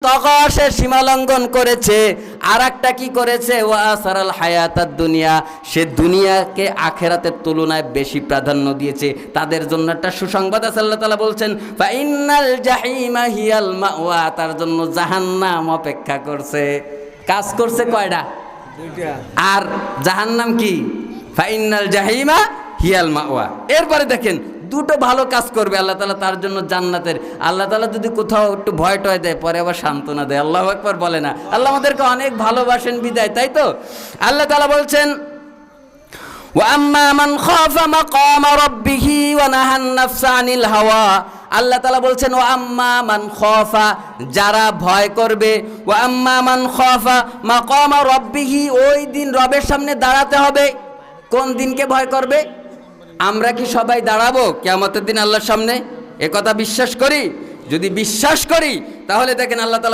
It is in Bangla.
তখন সে সীমা লঙ্ঘন করেছে। আর একটা কি করেছে? ওয়াসারাল হায়াতাদ দুনিয়া, সে দুনিয়াকে আখেরাতের তুলনায় বেশি প্রাধান্য দিয়েছে। তাদের জন্য একটা সুসংবাদ আছে। আল্লাহ তাআলা বলছেন ফাইনাল জাহিমা হিয়াল মাওয়া, তার জন্য জাহান্নাম অপেক্ষা করছে। কাজ করছে কয়টা? দুইটা। আর জাহান্নাম কি? ফাইনাল জাহিমা হিয়াল মাওয়া। এরপরে দেখেন দুটো ভালো কাজ করবে আল্লাহ তাআলা তার জন্য জান্নাতের। আল্লাহ তাআলা যদি কোথাও একটু ভয় টয় দেয়, পরে আবার সান্ত্বনা দেয়। আল্লাহু আকবার বলে না? আল্লাহ আমাদেরকে অনেক ভালোবাসেন বিদায়, তাই তো? আল্লাহ তাআলা বলছেন ওয়া আম্মা মান খাফা মাকামা রাব্বিহি ওয়া নাহান নাফসা আনিল হাওয়া। আল্লাহ তাআলা বলছেন ওয়া আম্মা মান খাফা, যারা ভয় করবে, ওয়া আম্মা মান খাফা মাকামা রাব্বিহি, ওই দিন রবের সামনে দাঁড়াতে হবে। কোন দিনকে ভয় করবে? আমরা কি সবাই দাঁড়াবো কিয়ামতের দিন আল্লাহর সামনে? এ কথা বিশ্বাস করি? যদি বিশ্বাস করি তাহলে দেখেন আল্লাহ তাআলা